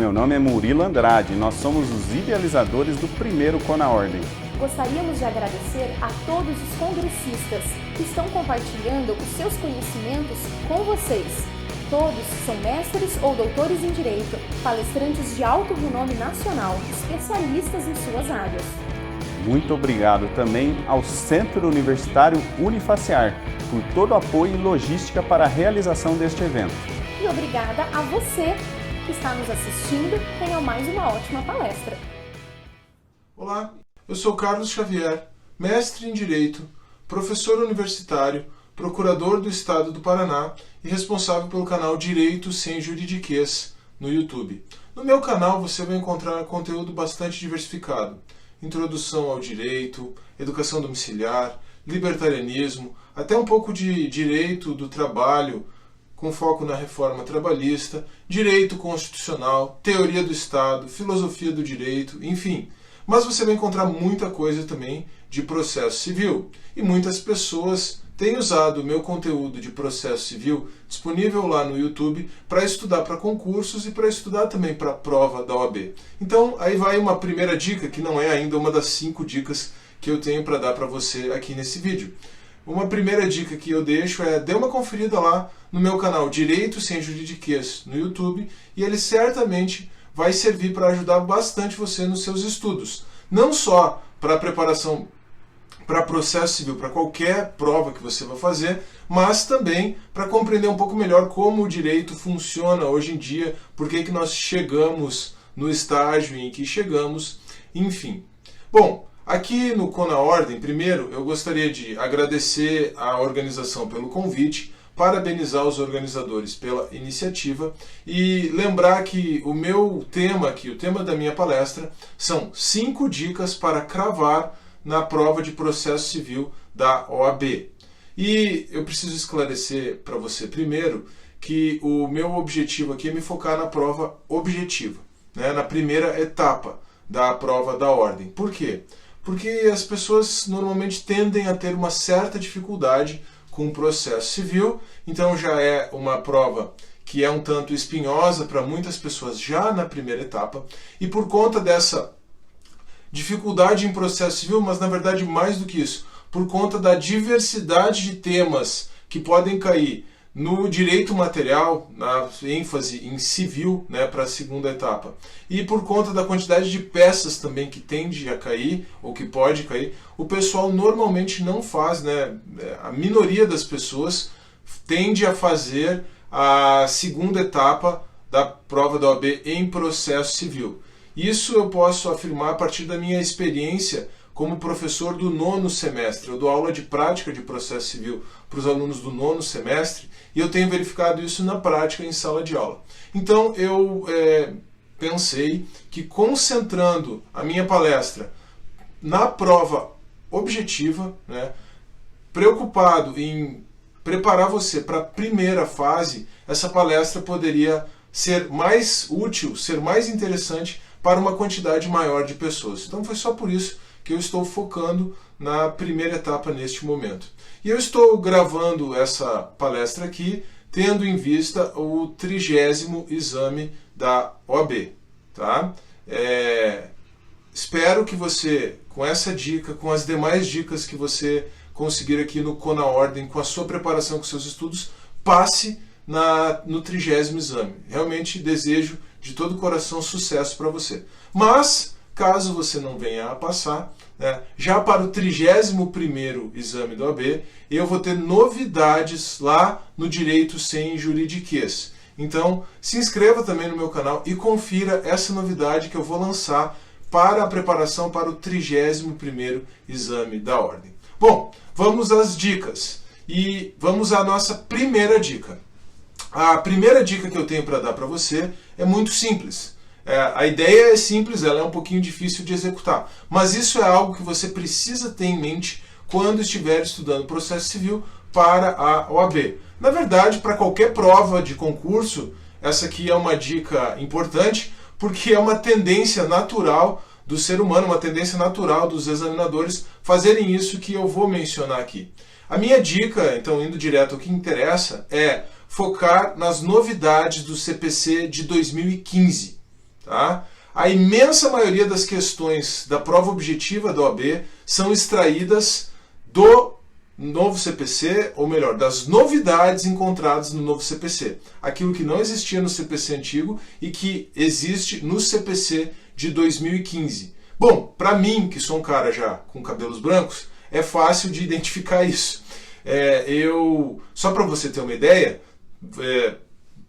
meu nome é Murilo Andrade e nós somos os idealizadores do primeiro CONAordem. Gostaríamos de agradecer a todos os congressistas que estão compartilhando os seus conhecimentos com vocês. Todos são mestres ou doutores em Direito, palestrantes de alto renome nacional, especialistas em suas áreas. Muito obrigado também ao Centro Universitário Unifaciar por todo o apoio e logística para a realização deste evento. E obrigada a você que está nos assistindo. Tenha mais uma ótima palestra. Olá, eu sou Carlos Xavier, mestre em Direito, professor universitário, procurador do Estado do Paraná e responsável pelo canal Direito Sem Juridiquês no YouTube. No meu canal você vai encontrar conteúdo bastante diversificado. Introdução ao direito, educação domiciliar, libertarianismo, até um pouco de direito do trabalho, com foco na reforma trabalhista, direito constitucional, teoria do Estado, filosofia do direito, enfim. Mas você vai encontrar muita coisa também de processo civil. E muitas pessoas têm usado o meu conteúdo de processo civil disponível lá no YouTube para estudar para concursos e para estudar também para a prova da OAB. Então, aí vai uma primeira dica, que não é ainda uma das 5 dicas que eu tenho para dar para você aqui nesse vídeo. Uma primeira dica que eu deixo é: dê uma conferida lá no meu canal Direito Sem Juridiquês no YouTube e ele certamente vai servir para ajudar bastante você nos seus estudos. Não só para a preparação para processo civil, para qualquer prova que você vai fazer, mas também para compreender um pouco melhor como o direito funciona hoje em dia, por que nós chegamos no estágio em que chegamos, enfim. Bom, aqui no CONAordem, primeiro, eu gostaria de agradecer à organização pelo convite, parabenizar os organizadores pela iniciativa e lembrar que o meu tema aqui, o tema da minha palestra, são 5 dicas para cravar na prova de processo civil da OAB. E eu preciso esclarecer para você primeiro que o meu objetivo aqui é me focar na prova objetiva, né, na primeira etapa da prova da ordem. Por quê? Porque as pessoas normalmente tendem a ter uma certa dificuldade com o processo civil, então já é uma prova que é um tanto espinhosa para muitas pessoas já na primeira etapa, e por conta dessa dificuldade em processo civil, mas na verdade mais do que isso, por conta da diversidade de temas que podem cair no direito material, na ênfase em civil, né, para a segunda etapa, e por conta da quantidade de peças também que tende a cair, ou que pode cair, o pessoal normalmente não faz, né, a minoria das pessoas tende a fazer a segunda etapa da prova da OAB em processo civil. Isso eu posso afirmar a partir da minha experiência como professor do 9º semestre. Eu dou aula de prática de processo civil para os alunos do 9º semestre e eu tenho verificado isso na prática em sala de aula. Então eu pensei que concentrando a minha palestra na prova objetiva, né, preocupado em preparar você para a primeira fase, essa palestra poderia ser mais útil, ser mais interessante para uma quantidade maior de pessoas. Então foi só por isso que eu estou focando na primeira etapa neste momento. E eu estou gravando essa palestra aqui, tendo em vista o 30º exame da OAB. Tá? Espero que você, com essa dica, com as demais dicas que você conseguir aqui no CONAordem, com a sua preparação, com seus estudos, passe no 30º exame. Realmente desejo de todo o coração sucesso para você. Mas, caso você não venha a passar, né, já para o 31º exame da OAB, eu vou ter novidades lá no Direito Sem Juridiquês. Então, se inscreva também no meu canal e confira essa novidade que eu vou lançar para a preparação para o 31º exame da ordem. Bom, vamos às dicas. E vamos à nossa primeira dica. A primeira dica que eu tenho para dar para você é muito simples. A ideia é simples, ela é um pouquinho difícil de executar. Mas isso é algo que você precisa ter em mente quando estiver estudando processo civil para a OAB. Na verdade, para qualquer prova de concurso, essa aqui é uma dica importante, porque é uma tendência natural do ser humano, uma tendência natural dos examinadores fazerem isso que eu vou mencionar aqui. A minha dica, então, indo direto ao que interessa, é focar nas novidades do CPC de 2015. tá? A imensa maioria das questões da prova objetiva da OAB são extraídas do novo CPC, ou melhor, das novidades encontradas no novo CPC. Aquilo que não existia no CPC antigo e que existe no CPC de 2015. Bom, para mim, que sou um cara já com cabelos brancos, é fácil de identificar isso. Só para você ter uma ideia,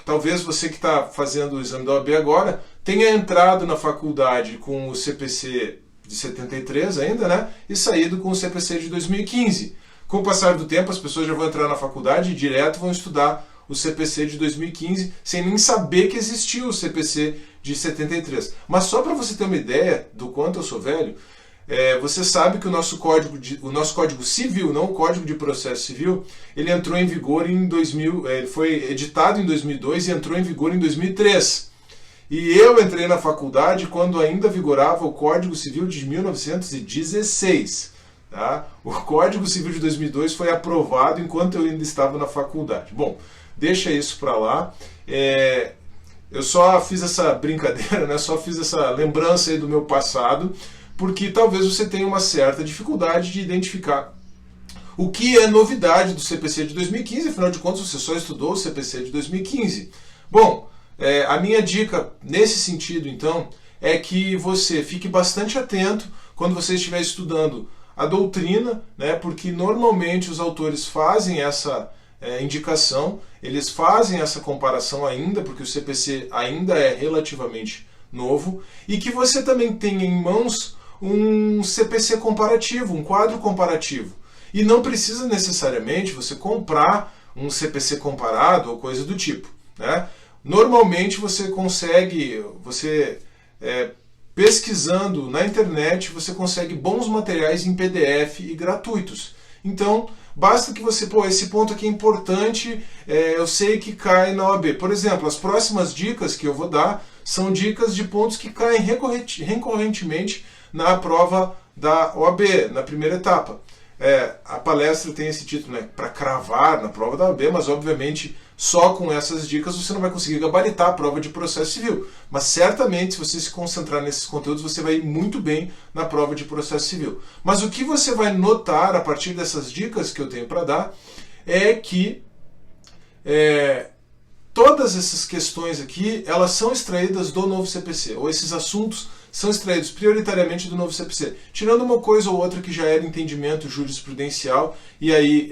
talvez você que está fazendo o exame da OAB agora tenha entrado na faculdade com o CPC de 73 ainda, né? E saído com o CPC de 2015. Com o passar do tempo, as pessoas já vão entrar na faculdade e direto vão estudar o CPC de 2015, sem nem saber que existia o CPC de 73. Mas só para você ter uma ideia do quanto eu sou velho, você sabe que o nosso Código Civil, não o Código de Processo Civil, ele entrou em vigor em 2000, ele foi editado em 2002 e entrou em vigor em 2003. E eu entrei na faculdade quando ainda vigorava o Código Civil de 1916. Tá? O Código Civil de 2002 foi aprovado enquanto eu ainda estava na faculdade. Bom, deixa isso para lá. Eu só fiz essa brincadeira, né? Só fiz essa lembrança aí do meu passado, porque talvez você tenha uma certa dificuldade de identificar o que é novidade do CPC de 2015, afinal de contas você só estudou o CPC de 2015. Bom, a minha dica nesse sentido, então, é que você fique bastante atento quando você estiver estudando a doutrina, né, porque normalmente os autores fazem essa indicação, eles fazem essa comparação ainda, porque o CPC ainda é relativamente novo, e que você também tenha em mãos um CPC comparativo, um quadro comparativo. E não precisa necessariamente você comprar um CPC comparado ou coisa do tipo, né? Normalmente você consegue, pesquisando na internet, você consegue bons materiais em PDF e gratuitos. Então, basta que você, esse ponto aqui é importante, eu sei que cai na OAB. Por exemplo, as próximas dicas que eu vou dar são dicas de pontos que caem recorrentemente na prova da OAB, na primeira etapa. A palestra tem esse título, né, para cravar na prova da OAB, mas obviamente só com essas dicas você não vai conseguir gabaritar a prova de processo civil. Mas certamente, se você se concentrar nesses conteúdos, você vai ir muito bem na prova de processo civil. Mas o que você vai notar a partir dessas dicas que eu tenho para dar é que todas essas questões aqui, elas são extraídas do novo CPC, ou esses assuntos são extraídos prioritariamente do novo CPC, tirando uma coisa ou outra que já era entendimento jurisprudencial, e aí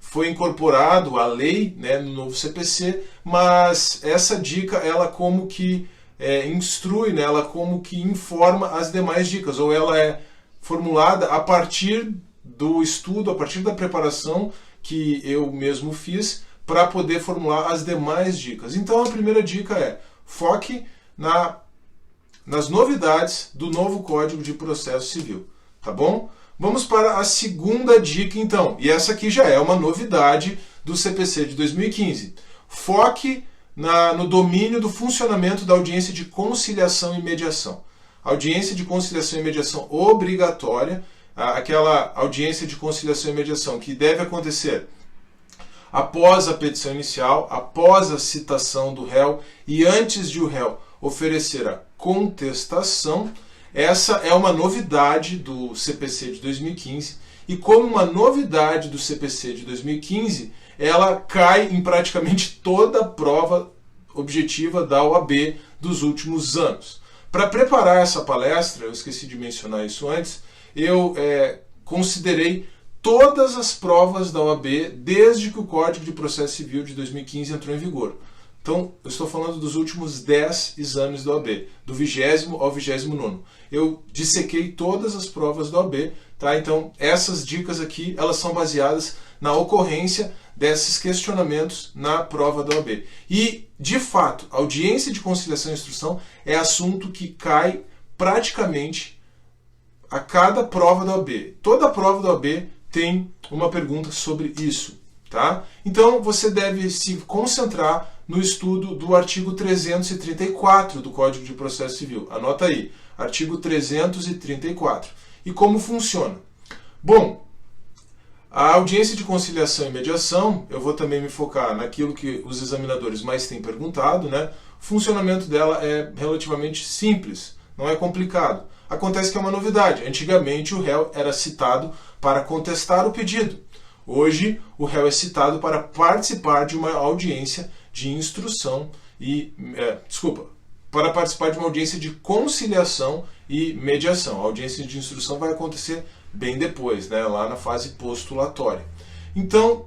foi incorporado a lei, né, no novo CPC, mas essa dica, ela como que instrui, né, ela como que informa as demais dicas, ou ela é formulada a partir do estudo, a partir da preparação que eu mesmo fiz, para poder formular as demais dicas. Então a primeira dica é: foque nas novidades do novo Código de Processo Civil, tá bom? Vamos para a segunda dica então, e essa aqui já é uma novidade do CPC de 2015. Foque no domínio do funcionamento da audiência de conciliação e mediação. Audiência de conciliação e mediação obrigatória, aquela audiência de conciliação e mediação que deve acontecer após a petição inicial, após a citação do réu e antes de o réu oferecer a contestação. Essa é uma novidade do CPC de 2015, e como uma novidade do CPC de 2015, ela cai em praticamente toda a prova objetiva da OAB dos últimos anos. Para preparar essa palestra, eu esqueci de mencionar isso antes, eu considerei todas as provas da OAB desde que o Código de Processo Civil de 2015 entrou em vigor. Então, eu estou falando dos últimos 10 exames da OAB, do 20º ao 29º. Eu dissequei todas as provas da OAB, tá? Então, essas dicas aqui, elas são baseadas na ocorrência desses questionamentos na prova da OAB. E, de fato, a audiência de conciliação e instrução é assunto que cai praticamente a cada prova da OAB. Toda prova da OAB tem uma pergunta sobre isso, tá? Então, você deve se concentrar no estudo do artigo 334 do Código de Processo Civil. Anota aí, artigo 334. E como funciona? Bom, a audiência de conciliação e mediação, eu vou também me focar naquilo que os examinadores mais têm perguntado, né? o funcionamento dela é relativamente simples, não é complicado. Acontece que é uma novidade. Antigamente o réu era citado para contestar o pedido. Hoje o réu é citado para participar de uma audiência de instrução para participar de uma audiência de conciliação e mediação. A audiência de instrução vai acontecer bem depois, né, lá na fase postulatória. Então,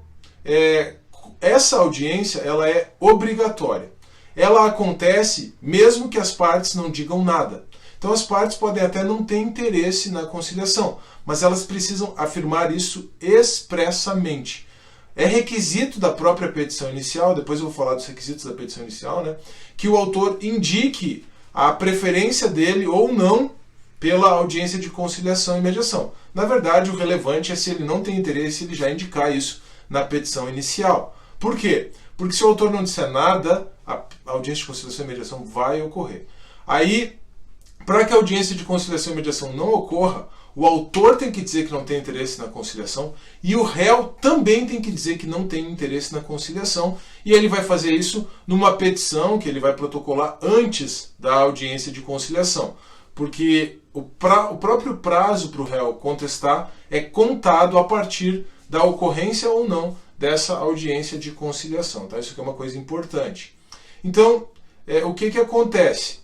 essa audiência ela é obrigatória. Ela acontece mesmo que as partes não digam nada. Então as partes podem até não ter interesse na conciliação, mas elas precisam afirmar isso expressamente. É requisito da própria petição inicial, depois eu vou falar dos requisitos da petição inicial, né, que o autor indique a preferência dele ou não pela audiência de conciliação e mediação. Na verdade, o relevante é se ele não tem interesse, ele já indicar isso na petição inicial. Por quê? Porque se o autor não disser nada, a audiência de conciliação e mediação vai ocorrer. Aí, para que a audiência de conciliação e mediação não ocorra, o autor tem que dizer que não tem interesse na conciliação e o réu também tem que dizer que não tem interesse na conciliação, e ele vai fazer isso numa petição que ele vai protocolar antes da audiência de conciliação, porque o próprio prazo para o réu contestar é contado a partir da ocorrência ou não dessa audiência de conciliação. Tá? Isso aqui é uma coisa importante. Então, o que acontece?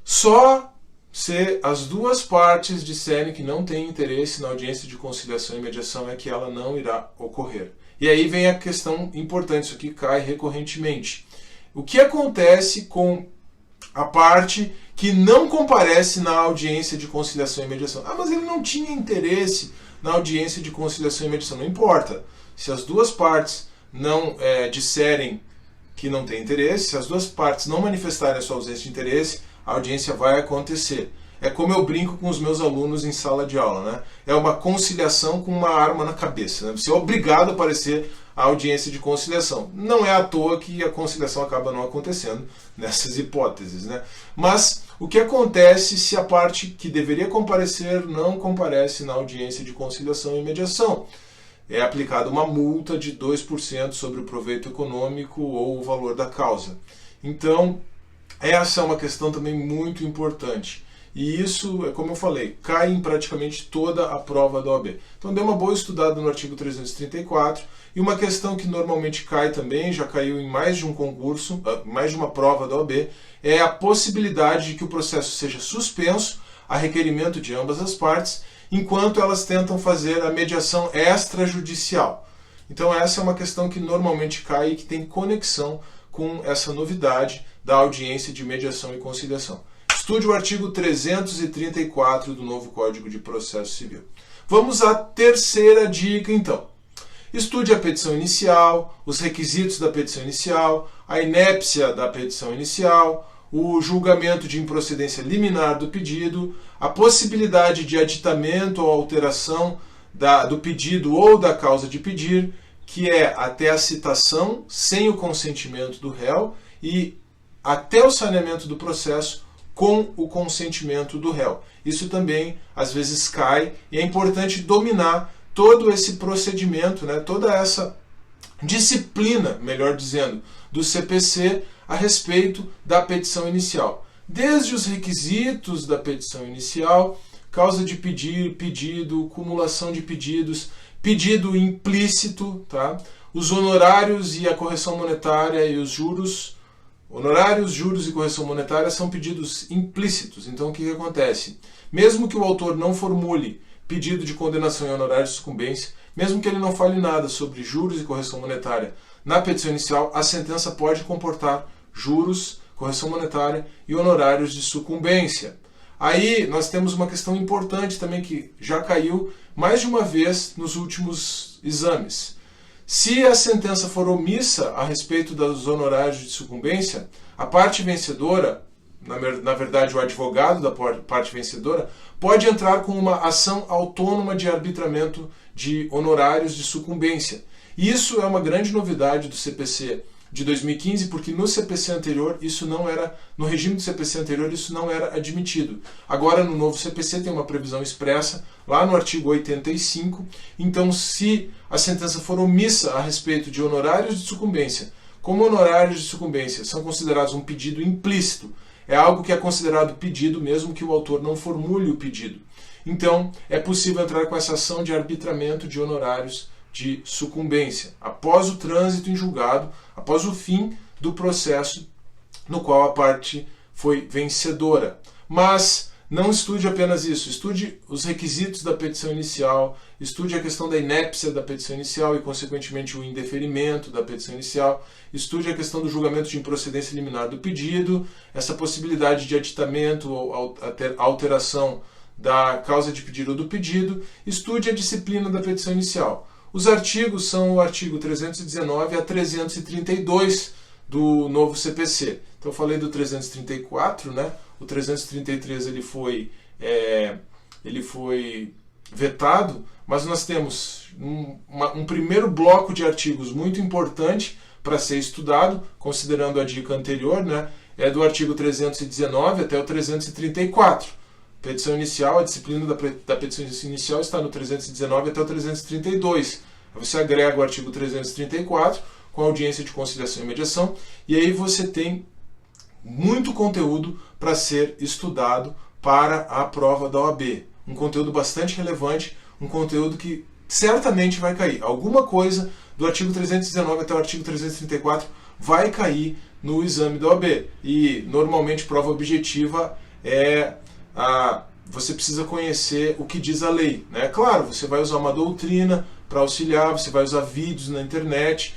Só se as duas partes disserem que não têm interesse na audiência de conciliação e mediação é que ela não irá ocorrer. E aí vem a questão importante, isso aqui cai recorrentemente. O que acontece com a parte que não comparece na audiência de conciliação e mediação? Ah, mas ele não tinha interesse na audiência de conciliação e mediação. Não importa. Se as duas partes não disserem que não tem interesse, se as duas partes não manifestarem a sua ausência de interesse, a audiência vai acontecer. É como eu brinco com os meus alunos em sala de aula, né? É uma conciliação com uma arma na cabeça, né? Você é obrigado a aparecer à audiência de conciliação. Não é à toa que a conciliação acaba não acontecendo nessas hipóteses, né? Mas o que acontece se a parte que deveria comparecer não comparece na audiência de conciliação e mediação? É aplicada uma multa de 2% sobre o proveito econômico ou o valor da causa. Então, essa é uma questão também muito importante. E isso, como eu falei, cai em praticamente toda a prova da OAB. Então dê uma boa estudada no artigo 334. E uma questão que normalmente cai também, já caiu em mais de um concurso, mais de uma prova da OAB, é a possibilidade de que o processo seja suspenso a requerimento de ambas as partes, enquanto elas tentam fazer a mediação extrajudicial. Então essa é uma questão que normalmente cai e que tem conexão com essa novidade da audiência de mediação e conciliação. Estude o artigo 334 do novo Código de Processo Civil. Vamos à terceira dica, então. Estude a petição inicial, os requisitos da petição inicial, a inépcia da petição inicial, o julgamento de improcedência liminar do pedido, a possibilidade de aditamento ou alteração do pedido ou da causa de pedir, que é até a citação sem o consentimento do réu e até o saneamento do processo com o consentimento do réu. Isso também, às vezes, cai e é importante dominar todo esse procedimento, né, toda essa disciplina, melhor dizendo, do CPC a respeito da petição inicial. Desde os requisitos da petição inicial, causa de pedir, pedido, cumulação de pedidos, pedido implícito, tá? Os honorários e a correção monetária e os juros. Honorários, juros e correção monetária são pedidos implícitos. Então o que acontece? Mesmo que o autor não formule pedido de condenação e honorários de sucumbência, mesmo que ele não fale nada sobre juros e correção monetária na petição inicial, a sentença pode comportar juros, correção monetária e honorários de sucumbência. Aí nós temos uma questão importante também que já caiu mais de uma vez nos últimos exames. Se a sentença for omissa a respeito dos honorários de sucumbência, a parte vencedora, na verdade o advogado da parte vencedora, pode entrar com uma ação autônoma de arbitramento de honorários de sucumbência. Isso é uma grande novidade do CPC de 2015, porque no CPC anterior isso não era, no regime do CPC anterior isso não era admitido. Agora no novo CPC tem uma previsão expressa lá no artigo 85. Então, se a sentença for omissa a respeito de honorários de sucumbência, Como honorários de sucumbência são considerados um pedido implícito, é algo que é considerado pedido mesmo que o autor não formule o pedido. Então, é possível entrar com essa ação de arbitramento de honorários de sucumbência, após o trânsito em julgado, após o fim do processo no qual a parte foi vencedora. Mas não estude apenas isso, estude os requisitos da petição inicial, estude a questão da inépcia da petição inicial e, consequentemente, o indeferimento da petição inicial, estude a questão do julgamento de improcedência liminar do pedido, essa possibilidade de aditamento ou alteração da causa de pedido ou do pedido, estude a disciplina da petição inicial. Os artigos são o artigo 319 a 332 do novo CPC. Então eu falei do 334, né? O 333 ele foi vetado, mas nós temos um primeiro bloco de artigos muito importante para ser estudado, considerando a dica anterior, né? É do artigo 319 até o 334. Petição inicial, a disciplina da petição inicial está no 319 até o 332. Você agrega o artigo 334 com a audiência de conciliação e mediação, e aí você tem muito conteúdo para ser estudado para a prova da OAB. Um conteúdo bastante relevante, um conteúdo que certamente vai cair. Alguma coisa do artigo 319 até o artigo 334 vai cair no exame da OAB. E, normalmente, prova objetiva você precisa conhecer o que diz a lei, né? Claro, você vai usar uma doutrina para auxiliar, você vai usar vídeos na internet,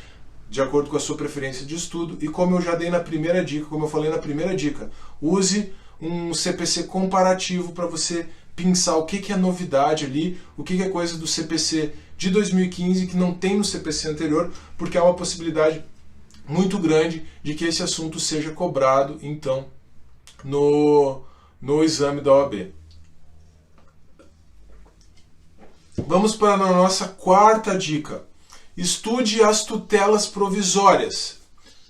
de acordo com a sua preferência de estudo, e como eu já dei na primeira dica, como eu falei na primeira dica, use um CPC comparativo para você pensar o que é novidade ali, o que é coisa do CPC de 2015 que não tem no CPC anterior, porque há uma possibilidade muito grande de que esse assunto seja cobrado, então, no exame da OAB. Vamos para a nossa quarta dica. Estude as tutelas provisórias.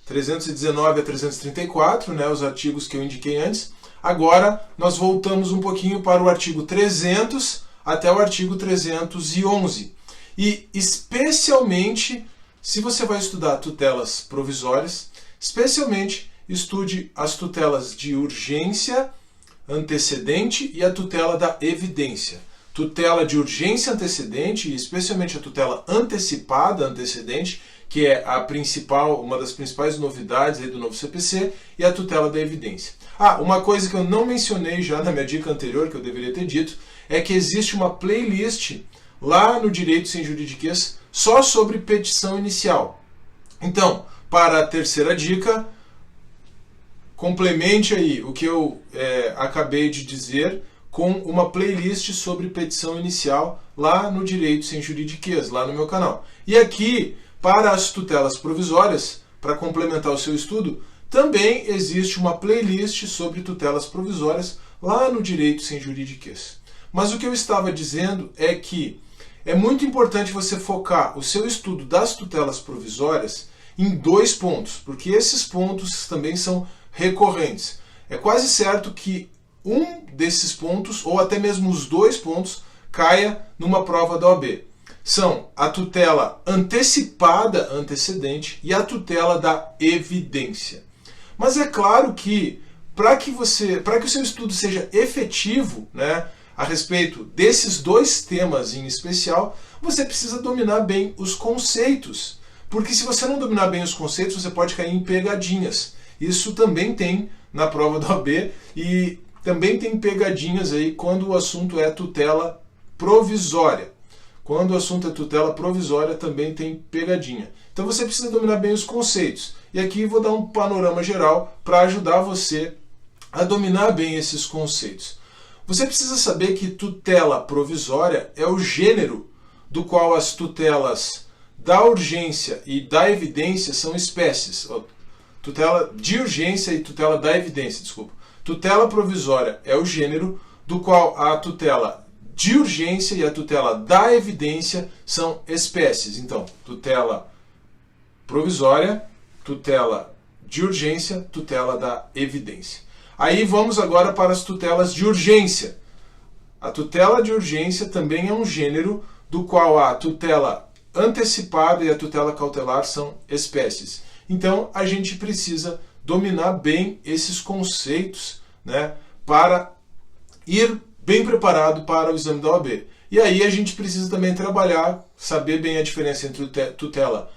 319 a 334, né, os artigos que eu indiquei antes. Agora, nós voltamos um pouquinho para o artigo 300 até o artigo 311. E, especialmente, se você vai estudar tutelas provisórias, especialmente estude as tutelas de urgência antecedente e a tutela da evidência. Tutela de urgência antecedente, e especialmente a tutela antecipada antecedente, que é uma das principais novidades aí do novo CPC, e a tutela da evidência. Uma coisa que eu não mencionei já na minha dica anterior, que eu deveria ter dito, é que existe uma playlist lá no Direito Sem Juridiquês só sobre petição inicial. Então, para a terceira dica, complemente aí o que eu acabei de dizer com uma playlist sobre petição inicial lá no Direito Sem Juridiquês, lá no meu canal. E aqui, para as tutelas provisórias, para complementar o seu estudo, também existe uma playlist sobre tutelas provisórias lá no Direito Sem Juridiquês. Mas o que eu estava dizendo é que é muito importante você focar o seu estudo das tutelas provisórias em 2 pontos, porque esses pontos também são recorrentes. É quase certo que um desses pontos, ou até mesmo os 2 pontos, caia numa prova da OAB. São a tutela antecipada antecedente e a tutela da evidência. Mas é claro que para que o seu estudo seja efetivo, né, a respeito desses 2 temas em especial, você precisa dominar bem os conceitos. Porque se você não dominar bem os conceitos, você pode cair em pegadinhas. Isso também tem na prova da OAB e também tem pegadinhas aí quando o assunto é tutela provisória. Quando o assunto é tutela provisória, também tem pegadinha. Então você precisa dominar bem os conceitos. E aqui vou dar um panorama geral para ajudar você a dominar bem esses conceitos. Você precisa saber que tutela provisória é o gênero do qual as tutelas da urgência e da evidência são espécies. Tutela de urgência e tutela da evidência, desculpa. Tutela provisória é o gênero do qual a tutela de urgência e a tutela da evidência são espécies. Então, tutela provisória, tutela de urgência, tutela da evidência. Aí vamos agora para as tutelas de urgência. A tutela de urgência também é um gênero do qual a tutela antecipada e a tutela cautelar são espécies. Então a gente precisa dominar bem esses conceitos, né, para ir bem preparado para o exame da OAB. E aí a gente precisa também trabalhar, saber bem a diferença entre tutela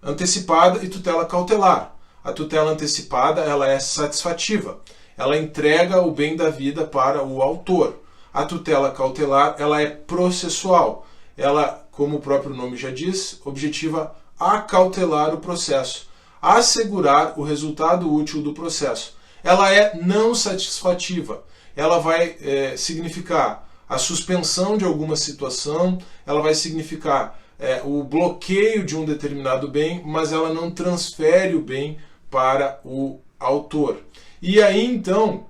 antecipada e tutela cautelar. A tutela antecipada, ela é satisfativa, ela entrega o bem da vida para o autor. A tutela cautelar, ela é processual. Ela, como o próprio nome já diz, objetiva acautelar o processo, assegurar o resultado útil do processo. Ela é não satisfativa. Ela vai significar a suspensão de alguma situação, ela vai significar o bloqueio de um determinado bem, mas ela não transfere o bem para o autor. E aí, então,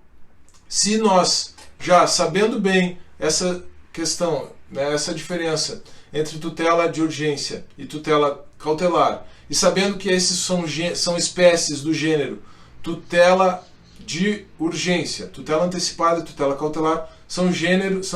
se nós, já sabendo bem essa questão, né, essa diferença entre tutela de urgência e tutela cautelar, e sabendo que esses são espécies do gênero tutela de urgência, tutela antecipada e tutela cautelar, são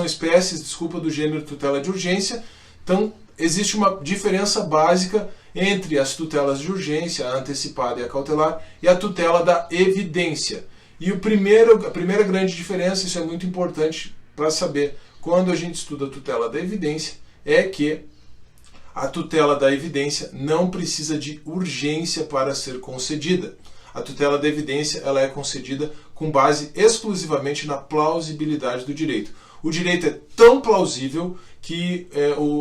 espécies, do gênero tutela de urgência. Então, existe uma diferença básica entre as tutelas de urgência, a antecipada e a cautelar, e a tutela da evidência. E a primeira grande diferença, isso é muito importante para saber quando a gente estuda a tutela da evidência, é que a tutela da evidência não precisa de urgência para ser concedida. A tutela da evidência, ela é concedida com base exclusivamente na plausibilidade do direito. O direito é tão plausível que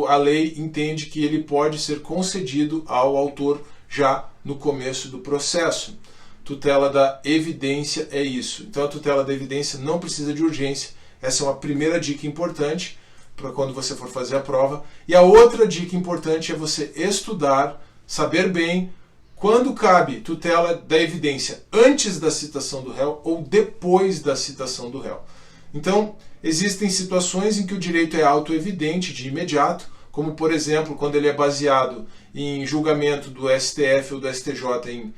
a lei entende que ele pode ser concedido ao autor já no começo do processo. Tutela da evidência é isso. Então a tutela da evidência não precisa de urgência. Essa é uma primeira dica importante para quando você for fazer a prova. E a outra dica importante é você estudar, saber bem quando cabe tutela da evidência antes da citação do réu ou depois da citação do réu. Então, existem situações em que o direito é autoevidente de imediato, como, por exemplo, quando ele é baseado em julgamento do STF ou do STJ em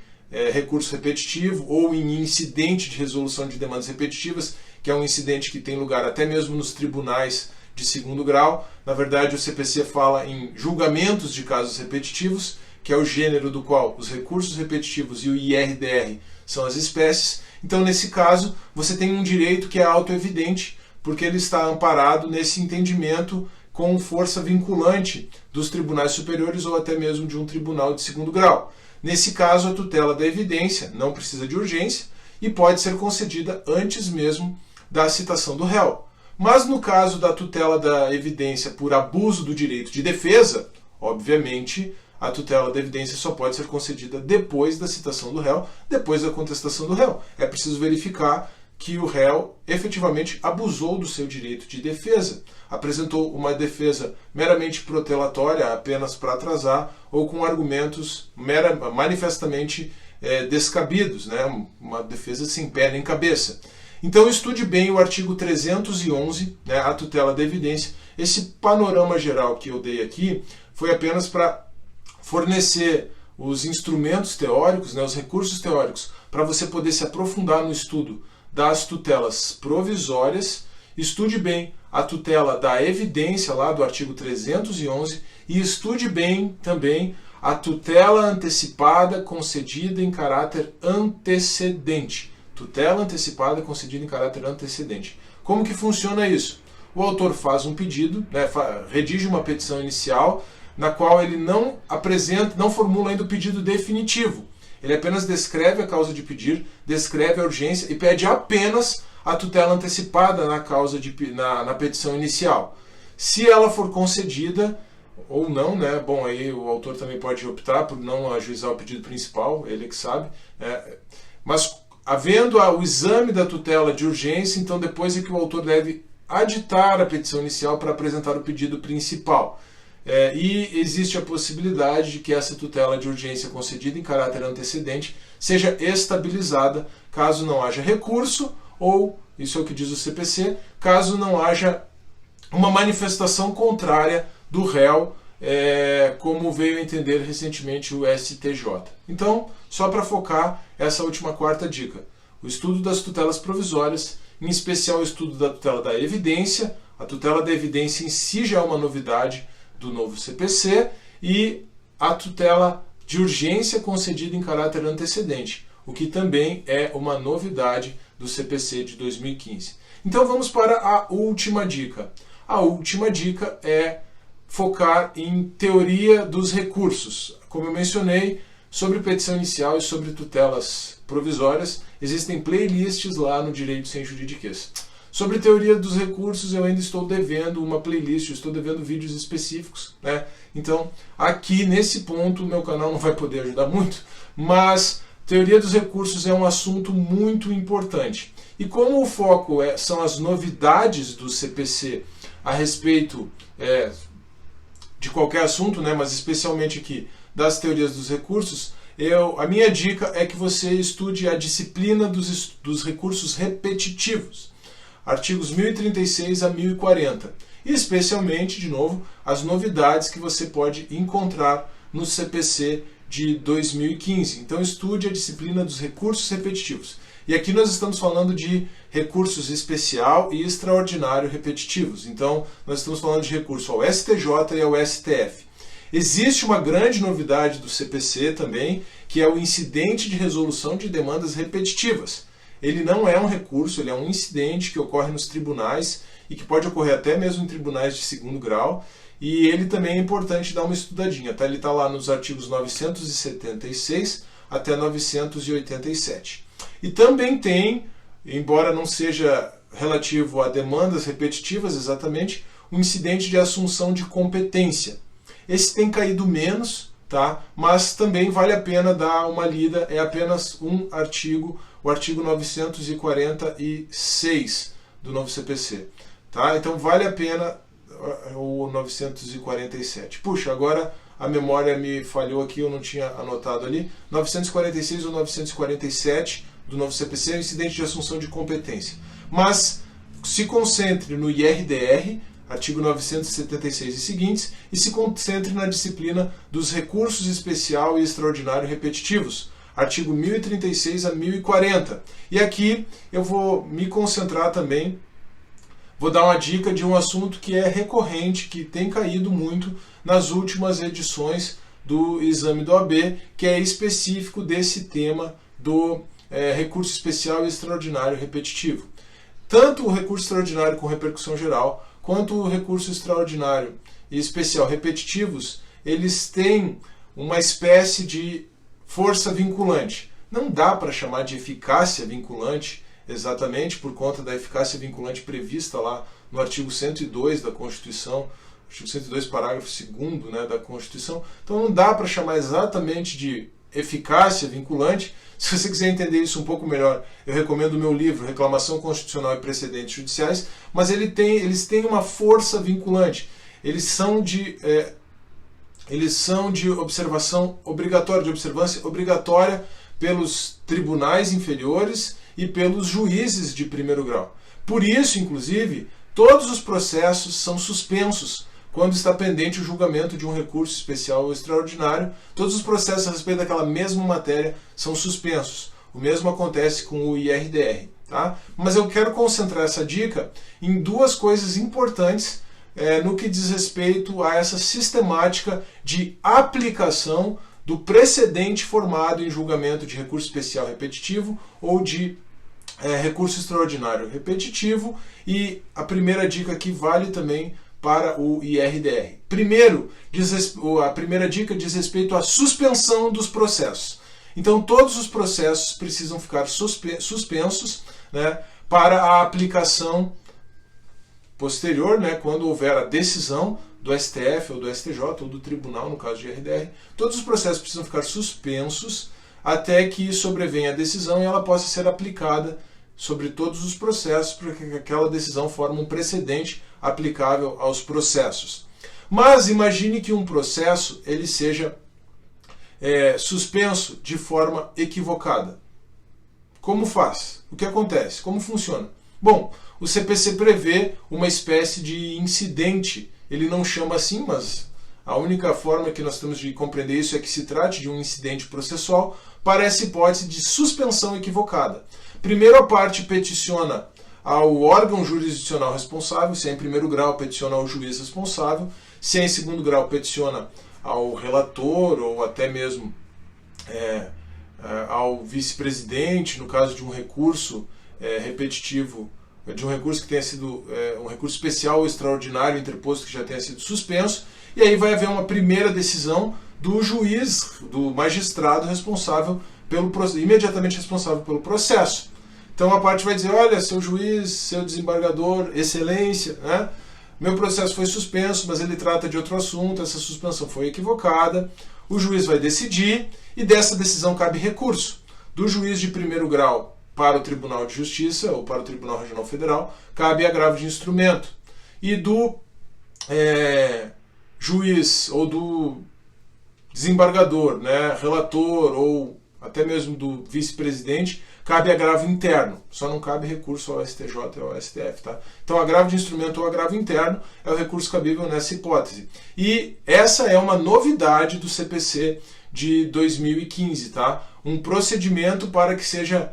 recurso repetitivo ou em incidente de resolução de demandas repetitivas, que é um incidente que tem lugar até mesmo nos tribunais de segundo grau. Na verdade, o CPC fala em julgamentos de casos repetitivos, que é o gênero do qual os recursos repetitivos e o IRDR são as espécies. Então, nesse caso, você tem um direito que é autoevidente, porque ele está amparado nesse entendimento com força vinculante dos tribunais superiores ou até mesmo de um tribunal de segundo grau. Nesse caso, a tutela da evidência não precisa de urgência e pode ser concedida antes mesmo da citação do réu. Mas no caso da tutela da evidência por abuso do direito de defesa, obviamente, a tutela da evidência só pode ser concedida depois da citação do réu, depois da contestação do réu. É preciso verificar que o réu efetivamente abusou do seu direito de defesa, apresentou uma defesa meramente protelatória, apenas para atrasar, ou com argumentos manifestamente descabidos, né? Uma defesa sem pé nem cabeça. Então estude bem o artigo 311, né, a tutela da evidência. Esse panorama geral que eu dei aqui foi apenas para fornecer os instrumentos teóricos, né, os recursos teóricos, para você poder se aprofundar no estudo das tutelas provisórias. Estude bem a tutela da evidência, lá do artigo 311, e estude bem também a tutela antecipada concedida em caráter antecedente. Tutela antecipada concedida em caráter antecedente. Como que funciona isso? O autor faz um pedido, né, redige uma petição inicial, na qual ele não formula ainda o pedido definitivo. Ele apenas descreve a causa de pedir, descreve a urgência e pede apenas a tutela antecipada na petição inicial. Se ela for concedida ou não, né? Bom, aí o autor também pode optar por não ajuizar o pedido principal, ele que sabe. Mas havendo o exame da tutela de urgência, então depois é que o autor deve aditar a petição inicial para apresentar o pedido principal. E existe a possibilidade de que essa tutela de urgência concedida em caráter antecedente seja estabilizada caso não haja recurso ou, isso é o que diz o CPC, caso não haja uma manifestação contrária do réu, como veio a entender recentemente o STJ. Então, só para focar essa última quarta dica, o estudo das tutelas provisórias, em especial o estudo da tutela da evidência. A tutela da evidência em si já é uma novidade do novo CPC, e a tutela de urgência concedida em caráter antecedente, o que também é uma novidade do CPC de 2015. Então vamos para a última dica. A última dica é focar em teoria dos recursos. Como eu mencionei, sobre petição inicial e sobre tutelas provisórias, existem playlists lá no Direito Sem Juridiquês. Sobre teoria dos recursos, eu ainda estou devendo uma playlist, estou devendo vídeos específicos, né? Então, aqui nesse ponto, o meu canal não vai poder ajudar muito, mas teoria dos recursos é um assunto muito importante. E como o foco são as novidades do CPC a respeito de qualquer assunto, né, mas especialmente aqui das teorias dos recursos, a minha dica é que você estude a disciplina dos recursos repetitivos, artigos 1036 a 1040, e especialmente, de novo, as novidades que você pode encontrar no CPC de 2015. Então estude a disciplina dos recursos repetitivos. E aqui nós estamos falando de recursos especial e extraordinário repetitivos. Então nós estamos falando de recurso ao STJ e ao STF. Existe uma grande novidade do CPC também, que é o incidente de resolução de demandas repetitivas. Ele não é um recurso, ele é um incidente que ocorre nos tribunais e que pode ocorrer até mesmo em tribunais de segundo grau. E ele também é importante dar uma estudadinha, tá? Ele está lá nos artigos 976 até 987. E também tem, embora não seja relativo a demandas repetitivas exatamente, o incidente de assunção de competência. Esse tem caído menos, tá? Mas também vale a pena dar uma lida, é apenas um artigo, o artigo 946 do novo CPC. Tá? Então vale a pena o 947. Puxa, agora a memória me falhou aqui, eu não tinha anotado ali. 946 ou 947 do novo CPC é o incidente de assunção de competência. Mas se concentre no IRDR, artigo 976 e seguintes, e se concentre na disciplina dos recursos especial e extraordinário repetitivos, artigo 1036 a 1040. E aqui eu vou me concentrar também, vou dar uma dica de um assunto que é recorrente, que tem caído muito nas últimas edições do exame do OAB, que é específico desse tema do recurso especial e extraordinário repetitivo. Tanto o recurso extraordinário com repercussão geral, quanto o recurso extraordinário e especial repetitivos, eles têm uma espécie de força vinculante. Não dá para chamar de eficácia vinculante, exatamente por conta da eficácia vinculante prevista lá no artigo 102 da Constituição, artigo 102, parágrafo 2º, né, da Constituição. Então não dá para chamar exatamente de eficácia vinculante. Se você quiser entender isso um pouco melhor, eu recomendo o meu livro Reclamação Constitucional e Precedentes Judiciais, mas eles têm uma força vinculante. Eles são de observação obrigatória, de observância obrigatória pelos tribunais inferiores e pelos juízes de primeiro grau. Por isso, inclusive, todos os processos são suspensos quando está pendente o julgamento de um recurso especial ou extraordinário. Todos os processos a respeito daquela mesma matéria são suspensos. O mesmo acontece com o IRDR. Tá? Mas eu quero concentrar essa dica em duas coisas importantes no que diz respeito a essa sistemática de aplicação do precedente formado em julgamento de recurso especial repetitivo ou de recurso extraordinário repetitivo. E a primeira dica aqui vale também para o IRDR. Primeiro, a primeira dica diz respeito à suspensão dos processos. Então, todos os processos precisam ficar suspensos, né, para a aplicação posterior, né, quando houver a decisão do STF ou do STJ ou do tribunal, no caso de IRDR. Todos os processos precisam ficar suspensos até que sobrevenha a decisão e ela possa ser aplicada sobre todos os processos, porque aquela decisão forma um precedente aplicável aos processos. Mas imagine que um processo ele seja suspenso de forma equivocada. Como faz? O que acontece? Como funciona? Bom, o CPC prevê uma espécie de incidente. Ele não chama assim, mas a única forma que nós temos de compreender isso é que se trate de um incidente processual para essa hipótese de suspensão equivocada. Primeiro, a parte peticiona ao órgão jurisdicional responsável, se é em primeiro grau, peticiona ao juiz responsável, se é em segundo grau, peticiona ao relator ou até mesmo ao vice-presidente, no caso de um recurso repetitivo, de um recurso que tenha sido um recurso especial ou extraordinário interposto que já tenha sido suspenso, e aí vai haver uma primeira decisão do juiz, do magistrado responsável imediatamente responsável pelo processo. Então a parte vai dizer, olha, seu juiz, seu desembargador, excelência, né? Meu processo foi suspenso, mas ele trata de outro assunto, essa suspensão foi equivocada. O juiz vai decidir e dessa decisão cabe recurso. Do juiz de primeiro grau para o Tribunal de Justiça ou para o Tribunal Regional Federal, cabe agravo de instrumento. E do juiz ou do desembargador, né, relator ou até mesmo do vice-presidente, cabe agravo interno. Só não cabe recurso ao STJ ou ao STF. Tá? Então, agravo de instrumento ou agravo interno é o recurso cabível nessa hipótese. E essa é uma novidade do CPC de 2015. Tá? Um procedimento para que seja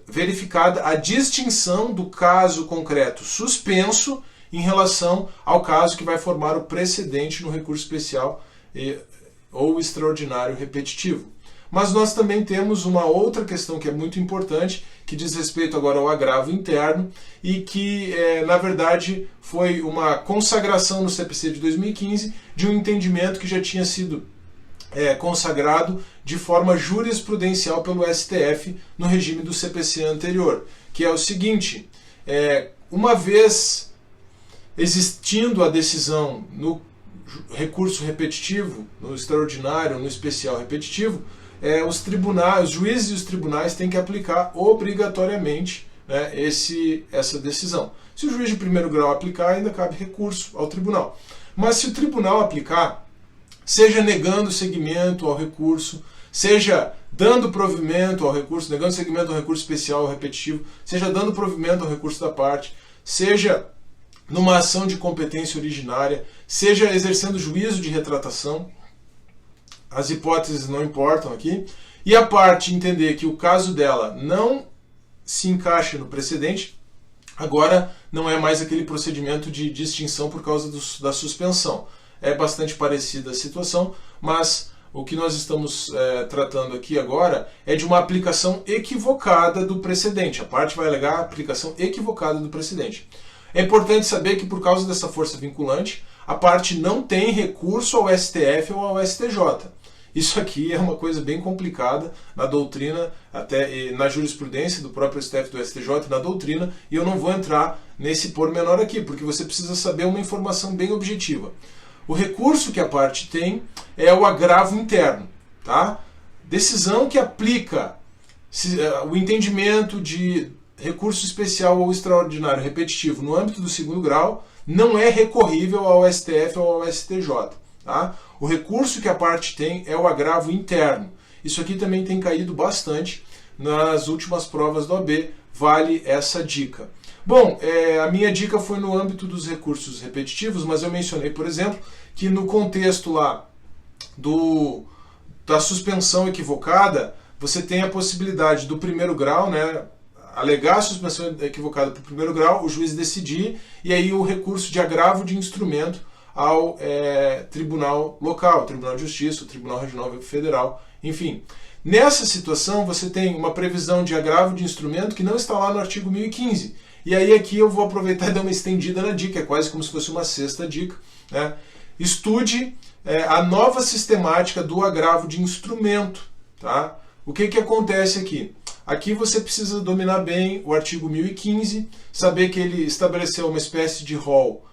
verificada a distinção do caso concreto suspenso em relação ao caso que vai formar o precedente no recurso especial ou extraordinário repetitivo. Mas nós também temos uma outra questão que é muito importante, que diz respeito agora ao agravo interno e que, na verdade, foi uma consagração no CPC de 2015 de um entendimento que já tinha sido consagrado de forma jurisprudencial pelo STF no regime do CPC anterior, que é o seguinte, uma vez existindo a decisão no recurso repetitivo, no extraordinário, no especial repetitivo, os juízes e os tribunais têm que aplicar obrigatoriamente, né, essa decisão. Se o juiz de primeiro grau aplicar, ainda cabe recurso ao tribunal. Mas se o tribunal aplicar, seja negando seguimento ao recurso, seja dando provimento ao recurso, negando seguimento ao recurso especial ou repetitivo, seja dando provimento ao recurso da parte, seja numa ação de competência originária, seja exercendo juízo de retratação, as hipóteses não importam aqui, e a parte entender que o caso dela não se encaixa no precedente, agora não é mais aquele procedimento de distinção por causa da suspensão. É bastante parecida a situação, mas o que nós estamos tratando aqui agora é de uma aplicação equivocada do precedente. A parte vai alegar a aplicação equivocada do precedente. É importante saber que por causa dessa força vinculante, a parte não tem recurso ao STF ou ao STJ. Isso aqui é uma coisa bem complicada na doutrina, até na jurisprudência do próprio STF e do STJ, na doutrina, e eu não vou entrar nesse pormenor aqui, porque você precisa saber uma informação bem objetiva. O recurso que a parte tem é o agravo interno. Tá? Decisão que aplica o entendimento de recurso especial ou extraordinário repetitivo no âmbito do segundo grau não é recorrível ao STF ou ao STJ. Tá? O recurso que a parte tem é o agravo interno. Isso aqui também tem caído bastante nas últimas provas da OAB, vale essa dica. Bom, a minha dica foi no âmbito dos recursos repetitivos, mas eu mencionei, por exemplo, que no contexto lá da suspensão equivocada, você tem a possibilidade do primeiro grau, né, alegar a suspensão equivocada para o primeiro grau, o juiz decidir, e aí o recurso de agravo de instrumento ao tribunal local, Tribunal de Justiça, o Tribunal Regional Federal, enfim. Nessa situação, você tem uma previsão de agravo de instrumento que não está lá no artigo 1015. E aí aqui eu vou aproveitar e dar uma estendida na dica, é quase como se fosse uma sexta dica. Né? Estude a nova sistemática do agravo de instrumento. Tá? O que acontece aqui? Aqui você precisa dominar bem o artigo 1015, saber que ele estabeleceu uma espécie de rol.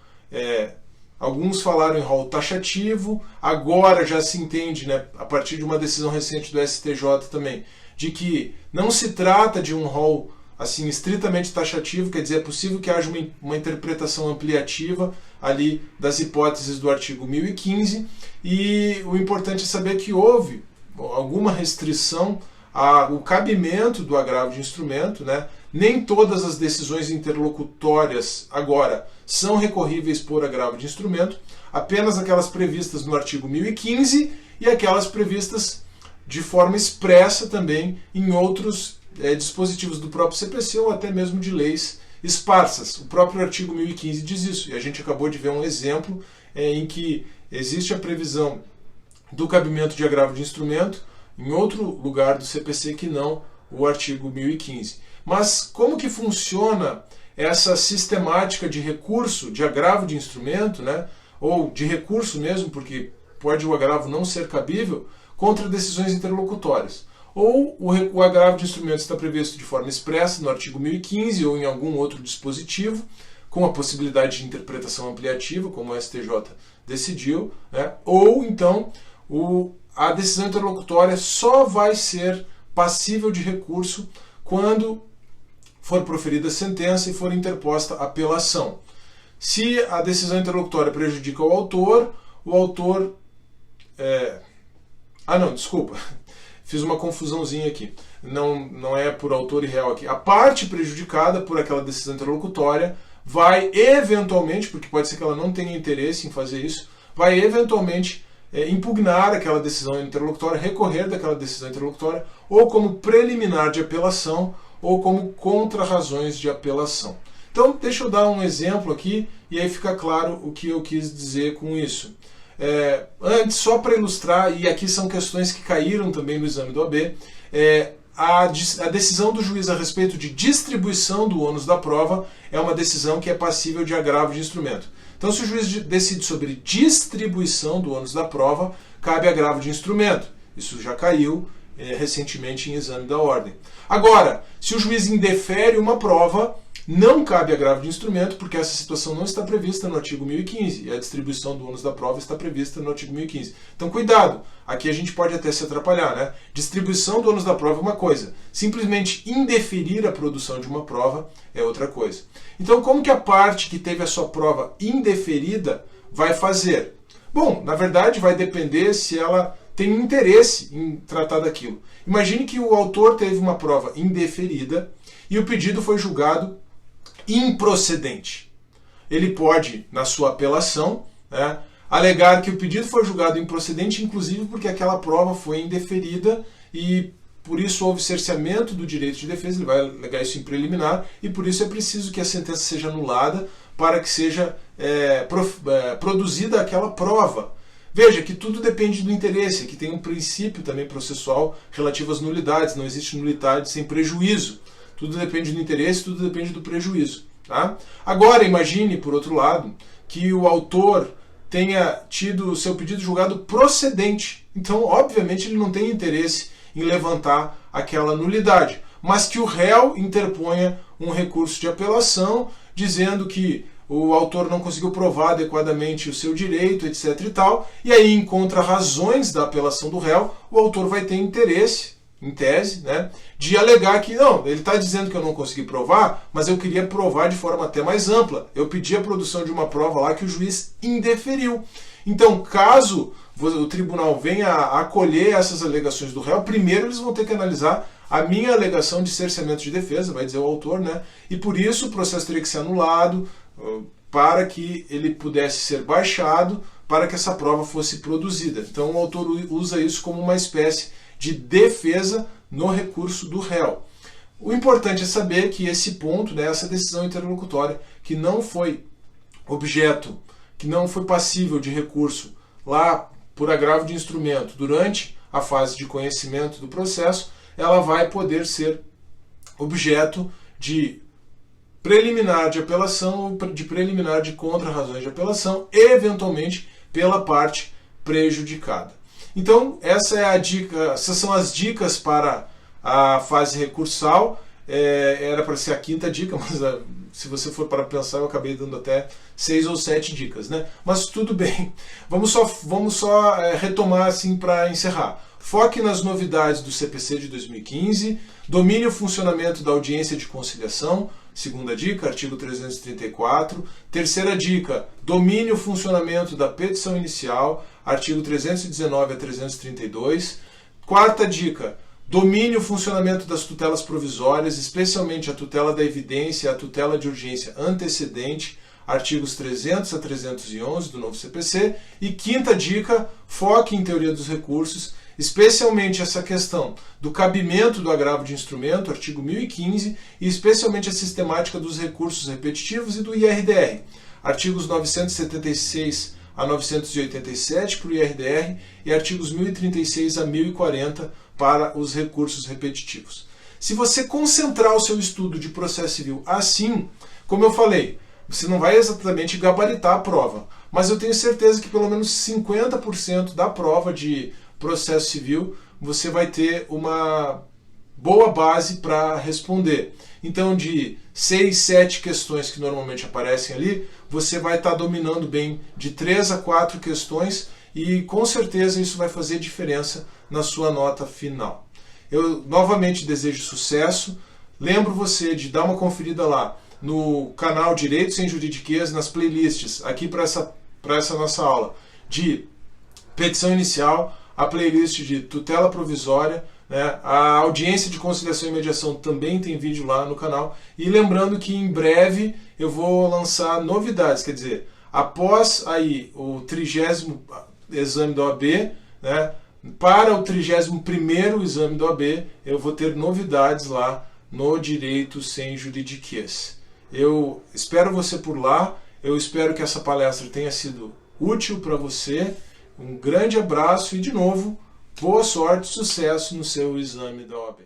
Alguns falaram em rol taxativo, agora já se entende, né, a partir de uma decisão recente do STJ também, de que não se trata de um rol assim, estritamente taxativo, quer dizer, é possível que haja uma interpretação ampliativa ali das hipóteses do artigo 1015, e o importante é saber que houve alguma restrição ao cabimento do agravo de instrumento, né? Nem todas as decisões interlocutórias agora são recorríveis por agravo de instrumento, apenas aquelas previstas no artigo 1015 e aquelas previstas de forma expressa também em outros dispositivos do próprio CPC ou até mesmo de leis esparsas. O próprio artigo 1015 diz isso, e a gente acabou de ver um exemplo em que existe a previsão do cabimento de agravo de instrumento em outro lugar do CPC que não o artigo 1015. Mas como que funciona essa sistemática de recurso de agravo de instrumento, né? Ou de recurso mesmo, porque pode o agravo não ser cabível, contra decisões interlocutórias? Ou o agravo de instrumento está previsto de forma expressa no artigo 1015 ou em algum outro dispositivo, com a possibilidade de interpretação ampliativa, como o STJ decidiu, né? Ou então a decisão interlocutória só vai ser passível de recurso quando for proferida a sentença e for interposta a apelação. Se a decisão interlocutória prejudica o autor desculpa, fiz uma confusãozinha aqui. Não é por autor e réu aqui. A parte prejudicada por aquela decisão interlocutória vai eventualmente, porque pode ser que ela não tenha interesse em fazer isso, vai eventualmente impugnar aquela decisão interlocutória, recorrer daquela decisão interlocutória, ou como preliminar de apelação, ou como contra-razões de apelação. Então, deixa eu dar um exemplo aqui, e aí fica claro o que eu quis dizer com isso. Antes, só para ilustrar, e aqui são questões que caíram também no exame do OAB, a decisão do juiz a respeito de distribuição do ônus da prova é uma decisão que é passível de agravo de instrumento. Então, se o juiz decide sobre distribuição do ônus da prova, cabe agravo de instrumento. Isso já caiu recentemente em exame da ordem. Agora, se o juiz indefere uma prova, não cabe agravo de instrumento, porque essa situação não está prevista no artigo 1015, e a distribuição do ônus da prova está prevista no artigo 1015. Então, cuidado, aqui a gente pode até se atrapalhar, né? Distribuição do ônus da prova é uma coisa, simplesmente indeferir a produção de uma prova é outra coisa. Então, como que a parte que teve a sua prova indeferida vai fazer? Bom, na verdade vai depender se ela tem interesse em tratar daquilo. Imagine que o autor teve uma prova indeferida e o pedido foi julgado improcedente. Ele pode, na sua apelação, né, alegar que o pedido foi julgado improcedente, inclusive porque aquela prova foi indeferida e por isso houve cerceamento do direito de defesa, ele vai alegar isso em preliminar, e por isso é preciso que a sentença seja anulada para que seja produzida aquela prova. Veja que tudo depende do interesse, que tem um princípio também processual relativo às nulidades, não existe nulidade sem prejuízo. Tudo depende do interesse, tudo depende do prejuízo. Tá? Agora, imagine, por outro lado, que o autor tenha tido o seu pedido julgado procedente. Então, obviamente, ele não tem interesse em levantar aquela nulidade, mas que o réu interponha um recurso de apelação, dizendo que o autor não conseguiu provar adequadamente o seu direito, etc. e tal, e aí, em contra-razões da apelação do réu, o autor vai ter interesse, em tese, né, de alegar que, não, ele está dizendo que eu não consegui provar, mas eu queria provar de forma até mais ampla. Eu pedi a produção de uma prova lá que o juiz indeferiu. Então, caso o tribunal venha a acolher essas alegações do réu, primeiro eles vão ter que analisar a minha alegação de cerceamento de defesa, vai dizer o autor, né, e por isso o processo teria que ser anulado, para que ele pudesse ser baixado, para que essa prova fosse produzida. Então o autor usa isso como uma espécie de defesa no recurso do réu. O importante é saber que esse ponto, né, essa decisão interlocutória, que não foi objeto, que não foi passível de recurso lá por agravo de instrumento durante a fase de conhecimento do processo, ela vai poder ser objeto de preliminar de apelação ou de preliminar de contra-razões de apelação, eventualmente pela parte prejudicada. Então, essa é a dica, essas são as dicas para a fase recursal. Era para ser a quinta dica, mas se você for para pensar, eu acabei dando até 6 ou 7 dicas, né? Mas tudo bem. Vamos só retomar assim para encerrar. Foque nas novidades do CPC de 2015, domine o funcionamento da audiência de conciliação, segunda dica, artigo 334. Terceira dica, domine o funcionamento da petição inicial, artigo 319 a 332. Quarta dica, domine o funcionamento das tutelas provisórias, especialmente a tutela da evidência e a tutela de urgência antecedente, artigos 300 a 311 do novo CPC. E quinta dica, foque em teoria dos recursos, especialmente essa questão do cabimento do agravo de instrumento, artigo 1015, e especialmente a sistemática dos recursos repetitivos e do IRDR, artigos 976 a 987 para o IRDR e artigos 1036 a 1040 para os recursos repetitivos. Se você concentrar o seu estudo de processo civil assim, como eu falei, você não vai exatamente gabaritar a prova, mas eu tenho certeza que pelo menos 50% da prova de processo civil você vai ter uma boa base para responder. Então, de 6, 7 questões que normalmente aparecem ali, você vai estar dominando bem de 3 a 4 questões e com certeza isso vai fazer diferença na sua nota final. Eu novamente desejo sucesso. Lembro você de dar uma conferida lá no canal Direito Sem Juridiquês, nas playlists, aqui para essa nossa aula de petição inicial, a playlist de tutela provisória, né? A audiência de conciliação e mediação também tem vídeo lá no canal. E lembrando que em breve eu vou lançar novidades, quer dizer, após aí o 30º exame da OAB, né? Para o 31º exame da OAB, eu vou ter novidades lá no Direito Sem Juridiquês. Eu espero você por lá, eu espero que essa palestra tenha sido útil para você. Um grande abraço e, de novo, boa sorte e sucesso no seu exame da OAB.